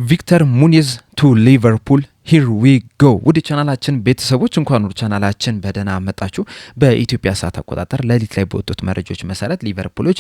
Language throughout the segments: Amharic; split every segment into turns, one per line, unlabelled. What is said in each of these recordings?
ቪክተር ሙኒዝ ቱ ሊቨርፑል ሂር ዊ ጎ። ውድ ቻናላችን ቤተሰቦች እንኳን ወደ ቻናላችን በደህና መጣችሁ። በኢትዮጵያ ሰዓት አቆጣጠር ሌሊት ላይ በወጡት መረጃዎች መሰረት ሊቨርፑሎች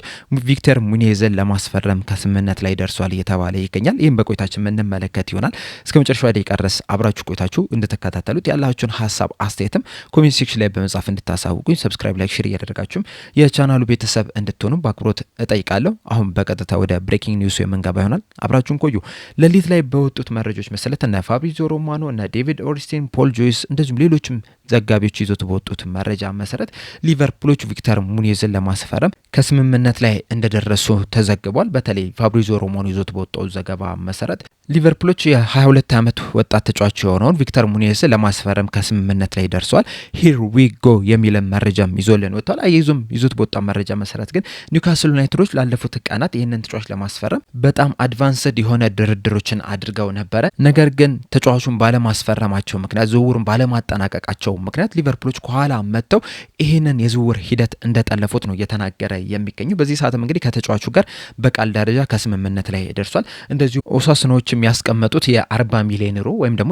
ቪክተር ሙኒዝን ለማስፈረም ከስምምነት ላይ ደርሷል እየተባለ ይገኛል። ይህም በቆይታችን የምንመለከት ይሆናል። እስከ መጨረሻው ደቂቃ ድረስ አብራችሁ ቆይታችሁ እንድትከታተሉት ያላችሁን ሀሳብ አስተያየትም ኮሜንት ሴክሽን ላይ በመጻፍ እንድታሳውቁኝ፣ ሰብስክራይብ፣ ላይክ፣ ሼር እያደረጋችሁም የቻናሉ ቤተሰብ እንድትሆኑ በአክብሮት እጠይቃለሁ። አሁን በቀጥታ ወደ ብሬኪንግ ኒውስ የምንገባ ይሆናል። አብራችሁን ቆዩ። ሌሊት ላይ በወጡት መረጃዎች መሰረት እነ ፋብሪዚዮ ሮማኖ እና ዴቪድ ኦርንስታይን፣ ፖል ጆይስ እንደዚሁም ሌሎችም ዘጋቢዎች ይዞት በወጡት መረጃ መሰረት ሊቨርፑሎች ቪክተር ሙኒዝን ለማስፈረም ከስምምነት ላይ እንደደረሱ ተዘግቧል። በተለይ ፋብሪዚዮ ሮማኖ ይዞት በወጣው ዘገባ መሰረት ሊቨርፑሎች የ22 ዓመት ወጣት ተጫዋች የሆነውን ቪክተር ሙኒዝን ለማስፈረም ከስምምነት ላይ ደርሷል። ሂር ዊ ጎ የሚል መረጃም ይዞልን ወጥቷል። አያይዞም ይዞት በወጣው መረጃ መሰረት ግን ኒውካስል ዩናይትዶች ላለፉት ቀናት ይህንን ተጫዋች ለማስፈረም በጣም አድቫንስድ የሆነ ድርድሮችን አድርገው ነበረ። ነገር ግን ተጫዋቹን ባለማስፈረማቸው ምክንያት፣ ዝውውሩን ባለማጠናቀቃቸው ምክንያት ሊቨርፑሎች ከኋላ መጥተው ይህንን የዝውውር ሂደት እንደጠለፉት ነው እየተናገረ የሚገኙ። በዚህ ሰዓትም እንግዲህ ከተጫዋቹ ጋር በቃል ደረጃ ከስምምነት ላይ ደርሷል። እንደዚሁ ኦሳሱናዎች የሚያስቀመጡት የ40 ሚሊዮን ዩሮ ወይም ደግሞ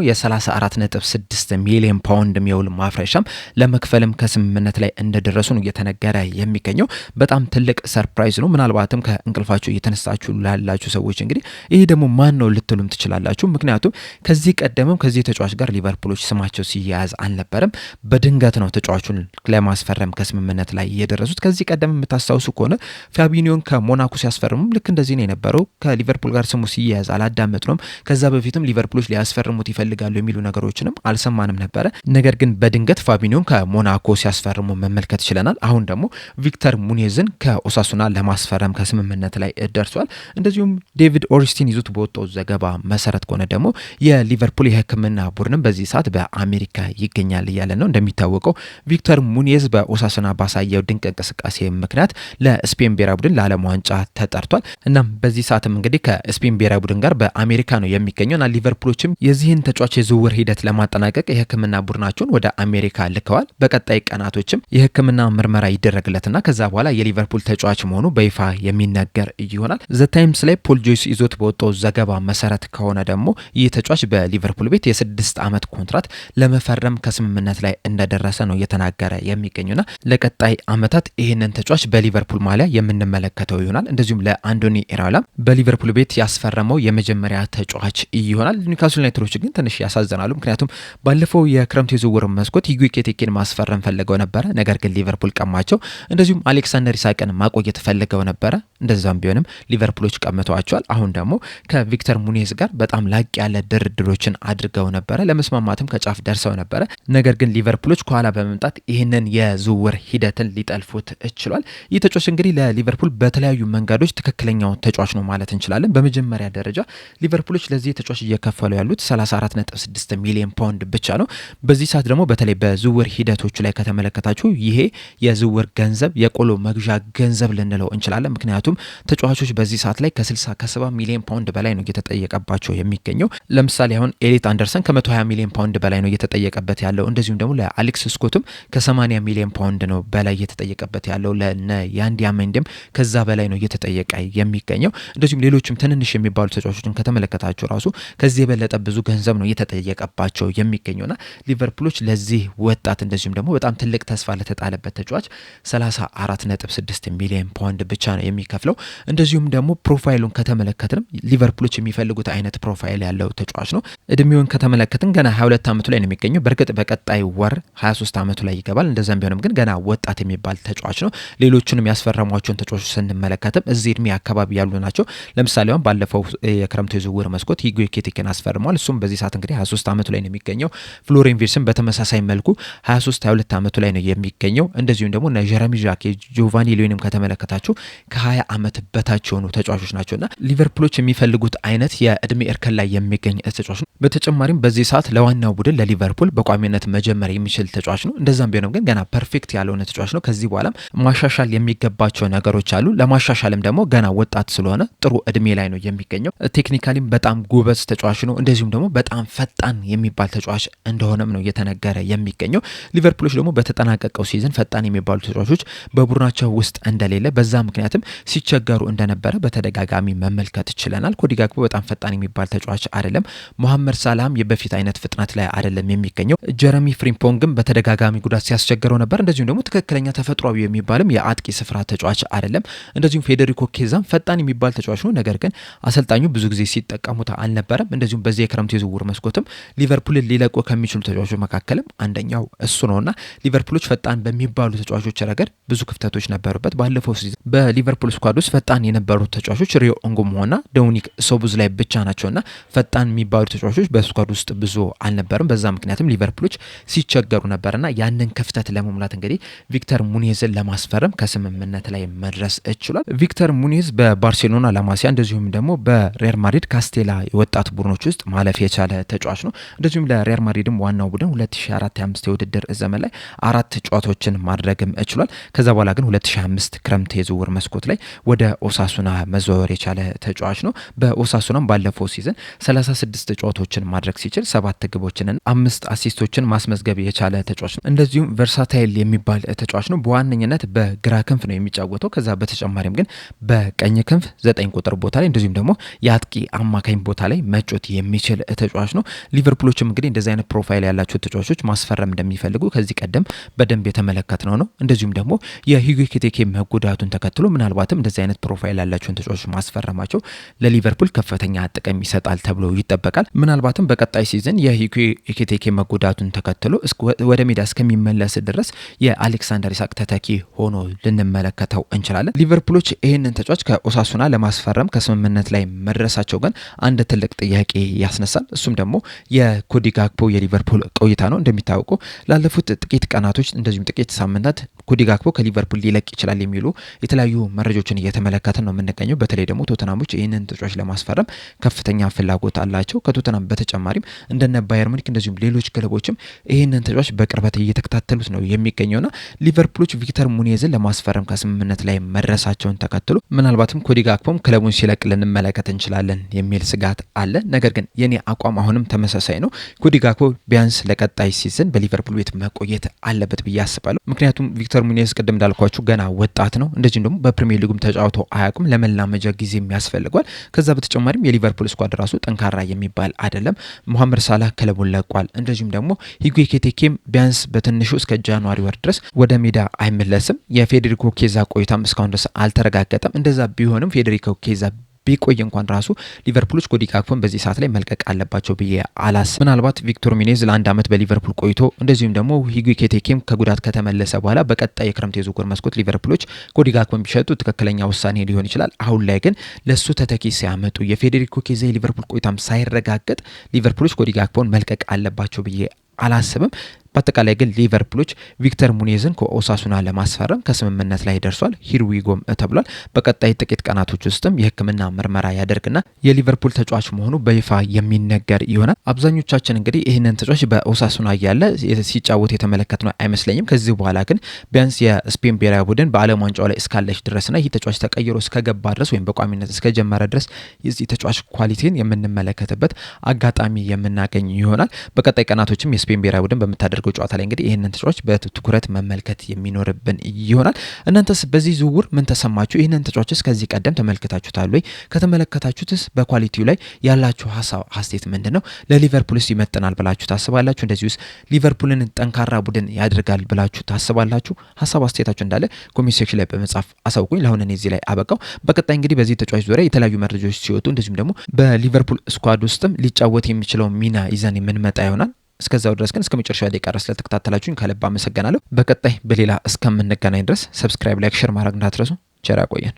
የ34.6 ሚሊዮን ፓውንድ የሚውል ማፍረሻም ለመክፈልም ከስምምነት ላይ እንደደረሱ ነው እየተነገረ የሚገኘው። በጣም ትልቅ ሰርፕራይዝ ነው። ምናልባትም ከእንቅልፋችሁ እየተነሳችሁ ላላችሁ ሰዎች እንግዲህ ይህ ደግሞ ማን ነው ልትሉም ትችላላችሁ። ምክንያቱም ከዚህ ቀደምም ከዚህ ተጫዋች ጋር ሊቨርፑሎች ስማቸው ሲያያዝ አልነበረም። በድንገት ነው ተጫዋቹን ለማስፈረም ከስምምነት ላይ የደረሱት። ከዚህ ቀደም የምታስታውሱ ከሆነ ፋቢኒዮን ከሞናኮ ሲያስፈርሙ ልክ እንደዚህ ነው የነበረው። ከሊቨርፑል ጋር ስሙ ሲያያዝ አላዳመጥነውም። ከዛ በፊትም ሊቨርፑሎች ሊያስፈርሙት ይፈልጋሉ የሚሉ ነገሮችንም አልሰማንም ነበረ። ነገር ግን በድንገት ፋቢኒዮን ከሞናኮ ሲያስፈርሙ መመልከት ችለናል። አሁን ደግሞ ቪክተር ሙኒዝን ከኦሳሱና ለማስፈረም ከስምምነት ላይ ደርሷል። እንደዚሁም ዴቪድ ኦርንስታይን ይዞት በወጣው ዘገባ መሰረት ከሆነ ደግሞ የሊቨርፑል የሕክምና ቡድንም በዚህ ሰዓት በአሜሪካ ይገኛል እያለ ነው። እንደሚታወቀው ቪክተር ሙኒዝ በኦሳሱና ባሳየው ድንቅ እንቅስቃሴ ምክንያት ለስፔን ብሔራዊ ቡድን ለዓለም ዋንጫ ተጠርቷል። እናም በዚህ ሰዓትም እንግዲህ ከስፔን ብሔራዊ ቡድን ጋር በአሜሪካ ነው የሚገኘው እና ሊቨርፑሎችም የዚህን ተጫዋች የዝውውር ሂደት ለማጠናቀቅ የሕክምና ቡድናቸውን ወደ አሜሪካ ልከዋል። በቀጣይ ቀናቶችም የሕክምና ምርመራ ይደረግለትና ከዛ በኋላ የሊቨርፑል ተጫዋች መሆኑ በይፋ የሚነገር ይሆናል። ዘ ታይምስ ላይ ፖል ጆይስ ይዞት በወጣው ዘገባ መሰረት ከሆነ ደግሞ ይህ ተጫዋች በሊቨርፑል ቤት የ6 ዓመት ኮንትራት ለመፈረም ከስምምነት ላይ እንደደረሰ ነው እየተናገረ የሚገኙና ለቀጣይ ዓመታት ይህንን ተጫዋች በሊቨርፑል ማሊያ የምንመለከተው ይሆናል። እንደዚሁም ለአንቶኒ ኢራኦላ በሊቨርፑል ቤት ያስፈረመው የመጀመሪያ ተጫዋች ይሆናል። ኒውካስል ዩናይትዶች ግን ትንሽ ያሳዝናሉ። ምክንያቱም ባለፈው የክረምት የዝውውር መስኮት ኢጉ ኤኪቲኬን ማስፈረም ፈልገው ነበረ፣ ነገር ግን ሊቨርፑል ቀማቸው። እንደዚሁም አሌክሳንደር ኢሳቅን ማቆየት ፈልገው ነበረ፣ እንደዛም ቢሆንም ሊቨርፑሎች ቀምተዋቸዋል። አሁን ደግሞ ከቪክተር ሙኒዝ ጋር በጣም ላቅ ያለ ድርድሮችን አድርገው ነበረ፣ ለመስማማትም ከጫፍ ደርሰው ነበረ። ነገር ግን ሊቨርፑሎች ከኋላ በመምጣት ይህንን የዝውውር ሂደትን ሊጠልፉት ችሏል። ይህ ተጫዋች እንግዲህ ለሊቨርፑል በተለያዩ መንገዶች ትክክለኛው ተጫዋች ነው ማለት እንችላለን። በመጀመሪያ ደረጃ ሊቨርፑሎች ለዚህ ተጫዋች እየከፈሉ ያሉት 34.6 ሚሊዮን ፓውንድ ብቻ ነው። በዚህ ሰዓት ደግሞ በተለይ በዝውውር ሂደቶቹ ላይ ከተመለከታችሁ ይሄ የዝውውር ገንዘብ የቆሎ መግዣ ገንዘብ ልንለው እንችላለን። ምክንያቱም ተጫዋቾች በዚህ ሰዓት ላይ ከ70 ሚሊዮን ፓውንድ በላይ ነው እየተጠየቀባቸው የሚገኘው። ለምሳሌ አሁን ኤሊት አንደርሰን ከ120 ሚሊዮን ፓውንድ በላይ ነው እየተጠየቀበት ያለው። እንደዚሁም ደግሞ ለአሌክስ ስኮትም ከ80 ሚሊዮን ፓውንድ ነው በላይ እየተጠየቀበት ያለው። ለነ ያንዲ አሜንዴም ከዛ በላይ ነው እየተጠየቀ የሚገኘው። እንደዚሁም ሌሎችም ትንንሽ የሚባሉ ተጫዋቾችን ከተመለከታቸው ራሱ ከዚህ የበለጠ ብዙ ገንዘብ ነው እየተጠየቀባቸው የሚገኘውና ሊቨርፑሎች ለዚህ ወጣት እንደዚሁም ደግሞ በጣም ትልቅ ተስፋ ለተጣለበት ተጫዋች 34.6 ሚሊዮን ፓውንድ ብቻ ነው የሚከፍለው። እንደዚሁም ደግሞ ፕሮፋይሉን ከተመለከትንም ሊቨርፑሎች የሚፈልጉት አይነት ፕሮፋይል ያለው ተጫዋች ነው። እድሜውን ከተመለከትን ገና 22 ዓመቱ ላይ ነው የሚገኘው። በእርግጥ በቀጣይ ወር 23 ዓመቱ ላይ ይገባል። እንደዛም ቢሆንም ግን ገና ወጣት የሚባል ተጫዋች ነው። ሌሎቹንም ያስፈረሟቸውን ተጫዋቾች ስንመለከትም እዚህ እድሜ አካባቢ ያሉ ናቸው። ለምሳሌ አሁን ባለፈው የክረምቱ የዝውውር መስኮት ኢጉ ኤኪቲኬን አስፈርሟል። እሱም በዚህ ሰዓት እንግዲህ 23 ዓመቱ ላይ ነው የሚገኘው። ፍሎሪያን ቪርትስም በተመሳሳይ መልኩ 22 ዓመቱ ላይ ነው የሚገኘው። እንደዚሁም ደግሞ ጀረሚ ዣኬ፣ ጆቫኒ ሊዮንም ከተመለከታችሁ ከ20 ዓመት በታች የሆኑ ተጫዋቾች ናቸውና ሊቨርፑሎች የሚፈልጉት አይነት የእድሜ እርከን ላይ የሚገኝ ተጫዋች ነው። በተጨማሪም በዚህ ሰዓት ለዋናው ቡድን ለሊቨርፑል በቋሚነት መጀመር የሚችል ተጫዋች ነው። እንደዛም ቢሆንም ግን ገና ፐርፌክት ያልሆነ ተጫዋች ነው። ከዚህ በኋላም ማሻሻል የሚገባቸው ነገሮች አሉ። ለማሻሻልም ደግሞ ገና ወጣት ስለሆነ ጥሩ እድሜ ላይ ነው የሚገኘው። ቴክኒካሊም በጣም ጎበዝ ተጫዋች ነው። እንደዚሁም ደግሞ በጣም ፈጣን የሚባል ተጫዋች እንደሆነም ነው እየተነገረ የሚገኘው። ሊቨርፑሎች ደግሞ በተጠናቀቀው ሲዝን ፈጣን የሚባሉ ተጫዋቾች በቡድናቸው ውስጥ እንደሌለ፣ በዛ ምክንያትም ሲቸገሩ እንደነበረ በተደጋጋሚ መመልከት ችለናል። ኮዲ ጋክፖ በጣም ፈጣን የሚባል ተጫዋች አይደለም። መሐመድ ሳላህም የበፊት አይነት ፍጥነት ላይ አይደለም የሚገኘው። ጀረሚ ፍሪምፖንግም በተደጋጋሚ ጉዳት ሲያስቸግረው ነበር። እንደዚሁም ደግሞ ትክክለኛ ተፈጥሯዊ የሚባልም የአጥቂ ስፍራ ተጫዋች አይደለም። እንደዚሁም ፌዴሪኮ ኬዛም ፈጣን የሚባል ተጫዋች ነው። ነገር ግን አሰልጣኙ ብዙ ጊዜ ሲጠቀሙት አልነበረም። እንደዚሁም በዚህ የክረምት የዝውውር መስኮትም ሊቨርፑልን ሊለቁ ከሚችሉ ተጫዋቾች መካከልም አንደኛው እሱ ነውና ሊቨርፑሎች ፈጣን በሚባሉ ተጫዋቾች ረገድ ብዙ ክፍተቶች ነበሩበት። ባለፈው ሲዝን በሊቨርፑል ስኳድ ውስጥ ፈጣን የነበሩት ተጫዋቾች ሪዮ ኦንጎሞና ዶሚኒክ ሶቡዝላይ ብቻ ናቸውና ፈጣን የሚባሉ ተጫዋቾች በስኳድ ውስጥ ብዙ አልነበርም። በዛ ምክንያትም ሊቨርፑሎች ሲቸገሩ ነበርና ያንን ክፍተት ለመሙላት እንግዲህ ቪክተር ሙኒዝን ለማስፈረም ከስምምነት ላይ መድረስ ችሏል። ቪክተር ሙኒዝ በባርሴሎና ላማሲያ እንደዚሁም ደግሞ በሪያል ማድሪድ ካስቴላ የወጣት ቡድኖች ውስጥ ማለፍ የቻለ ተጫዋች ነው። እንደዚሁም ለሪያል ማድሪድም ዋናው ቡድን 2024/25 የውድድር ዘመን ላይ 4 ጨዋታዎችን ማድረግም ችሏል። ከዛ በኋላ ግን 2025 ክረምት የዝውውር መስኮት ላይ ወደ ኦሳሱና መዘዋወር የቻለ ተጫዋች ነው። በኦሳሱናም ባለፈው ሲዝን 36 ጨዋታዎችን ማድረግ ሲችል 7 ግቦችንና 5 አሲስቶችን ማስመዝገብ የቻለ ተጫዋች ነው። እንደዚሁም ቨርሳታይል የሚባል ተጫዋች ነው። በዋነኝነት በግራ ክንፍ ነው የሚጫወተው። ከዛ በተጨማሪም ግን በቀኝ ክንፍ 9 ቁጥር ቦታ ላይ እንደዚሁም ደግሞ የአጥቂ አማካኝ ቦታ ላይ መጮት የሚችል ተጫዋች ነው። ሊቨርፑሎችም እንግዲህ እንደዚህ አይነት ፕሮፋይል ያላቸው ተጫዋቾች ማስፈረም እንደሚፈልጉ ከዚህ ቀደም በደንብ የተመለከትነው ነው። እንደዚሁም ደግሞ የሂጎ ኤኪቲኬ መጎዳቱን ተከትሎ ምናልባትም እንደዚህ አይነት ፕሮፋይል ያላቸውን ተጫዋቾች ማስፈረማቸው ለሊቨርፑል ከፍተኛ ጥቅም ይሰጣል ተብሎ ይጠበቃል። ምናልባትም በቀጣይ ሲዝን የሂጎ ኤኪቲኬ መጎዳቱን ተከትሎ ወደ ሜዳ እስከሚመለስ ድረስ የአሌክሳንደር ኢሳክ ተተኪ ሆኖ ልንመለከተው እንችላለን። ሊቨርፑሎች ይህንን ተጫዋች ከኦሳሱና ለማስፈረም ከስምምነት ላይ መድረሳቸው ግን አንድ ትልቅ ጥያቄ ያስነሳል። እሱም ደግሞ የኮዲ ጋክፖ የሊቨርፑል ቆይታ ነው። እንደሚታወቀው ላለፉት ጥቂት ቀናቶች እንደዚሁም ጥቂት ሳምንታት ኮዲ ጋክፖ ከሊቨርፑል ሊለቅ ይችላል የሚሉ የተለያዩ መረጃዎችን እየተመለከትን ነው የምንገኘው። በተለይ ደግሞ ቶተናሞች ይህንን ተጫዋች ለማስፈረም ከፍተኛ ፍላጎት አላቸው። ከቶተናም በተጨማሪም እንደነ ባየር ሙኒክ እንደዚሁም ሌሎች ክለቦችም ይህንን ተጫዋች በቅርበት እየተከታተሉት ነው የሚገኘውና ሊቨርፑሎች ቪክተር ሙኒዝን ለማስፈረም ከስምምነት ላይ መድረሳቸውን ተከትሎ ምናልባትም ኮዲ ጋክፖም ክለቡን ሲለቅ ልንመለከት እንችላለን የሚል ስጋት አለ። ነገር ግን የኔ አቋም አሁንም ተመሳሳይ ነው። ኮዲ ጋክፖ ቢያንስ ለቀጣይ ሲዝን በሊቨርፑል ቤት መቆየት አለበት ብዬ አስባለሁ። ምክንያቱም ቪክተር ሙኒዝ ቅድም እንዳልኳችሁ ገና ወጣት ነው። እንደዚሁም ደግሞ በፕሪሚየር ሊጉም ተጫውቶ አያውቅም። ለመላመጃ ጊዜ ያስፈልጓል። ከዛ በተጨማሪም የሊቨርፑል ስኳድ ራሱ ጠንካራ የሚባል አይደለም። መሐመድ ሳላህ ክለቡን ለቋል። እንደዚሁም ደግሞ ሂጎ ኤኪቲኬም ቢያንስ በትንሹ እስከ ጃንዋሪ ወር ድረስ ወደ ሜዳ አይመለስም። የፌዴሪኮ ኬዛ ቆይታም እስካሁን ድረስ አልተረጋገጠም። እንደዛ ቢሆንም ፌዴሪኮ ኬዛ ቢቆይ እንኳን ራሱ ሊቨርፑሎች ኮዲ ጋክፖን በዚህ ሰዓት ላይ መልቀቅ አለባቸው ብዬ አላስብም። ምናልባት ቪክተር ሙኒዝ ለ1 ዓመት በሊቨርፑል ቆይቶ እንደዚሁም ደግሞ ሂጎ ኤኪቲኬም ከጉዳት ከተመለሰ በኋላ በቀጣይ የክረምት የዝውውር መስኮት ሊቨርፑሎች ኮዲ ጋክፖን ቢሸጡ ትክክለኛ ውሳኔ ሊሆን ይችላል። አሁን ላይ ግን ለሱ ተተኪ ሲያመጡ የፌዴሪኮ ኬዛ የሊቨርፑል ቆይታም ሳይረጋገጥ ሊቨርፑሎች ኮዲ ጋክፖን መልቀቅ አለባቸው ብዬ አላስብም። በአጠቃላይ ግን ሊቨርፑሎች ቪክተር ሙኒዝን ከኦሳሱና ለማስፈረም ከስምምነት ላይ ደርሷል። ሂርዊጎም ተብሏል። በቀጣይ ጥቂት ቀናቶች ውስጥም የሕክምና ምርመራ ያደርግና የሊቨርፑል ተጫዋች መሆኑ በይፋ የሚነገር ይሆናል። አብዛኞቻችን እንግዲህ ይህንን ተጫዋች በኦሳሱና እያለ ሲጫወት የተመለከትነው አይመስለኝም። ከዚህ በኋላ ግን ቢያንስ የስፔን ብሔራዊ ቡድን በዓለም ዋንጫው ላይ እስካለች ድረስና ይህ ተጫዋች ተቀይሮ እስከገባ ድረስ ወይም በቋሚነት እስከጀመረ ድረስ የዚህ ተጫዋች ኳሊቲን የምንመለከትበት አጋጣሚ የምናገኝ ይሆናል። በቀጣይ ቀናቶችም የስፔን ብሔራዊ ቡድን በምታደርገው ጨዋታ ላይ እንግዲህ ይህንን ተጫዋች በትኩረት መመልከት የሚኖርብን ይሆናል። እናንተስ በዚህ ዝውውር ምን ተሰማችሁ? ይህንን ተጫዋችስ ከዚህ ቀደም ተመልክታችሁታል ወይ? ከተመለከታችሁትስ በኳሊቲው ላይ ያላችሁ ሀሳብ አስተያየት ምንድነው? ለሊቨርፑልስ ይመጥናል ብላችሁ ታስባላችሁ? እንደዚሁስ ሊቨርፑልን ጠንካራ ቡድን ያደርጋል ብላችሁ ታስባላችሁ? ሀሳብ አስተያየታችሁ እንዳለ ኮሜንት ሴክሽን ላይ በመጻፍ አሳውቁኝ። ለአሁን እኔ እዚህ ላይ አበቃው። በቀጣይ እንግዲህ በዚህ ተጫዋች ዙሪያ የተለያዩ መረጃዎች ሲወጡ እንደዚሁም ደግሞ በሊቨርፑል ስኳድ ውስጥም ሊጫወት የሚችለው ሚና ይዘን የምንመጣ ይሆናል። እስከዛው ድረስ ግን እስከ መጨረሻ ደቂቃ ድረስ ስለተከታተላችሁኝ ከልብ አመሰግናለሁ። በቀጣይ በሌላ እስከምንገናኝ ድረስ ሰብስክራይብ፣ ላይክ፣ ሼር ማድረግ እንዳትረሱ። ቸር ያቆየን።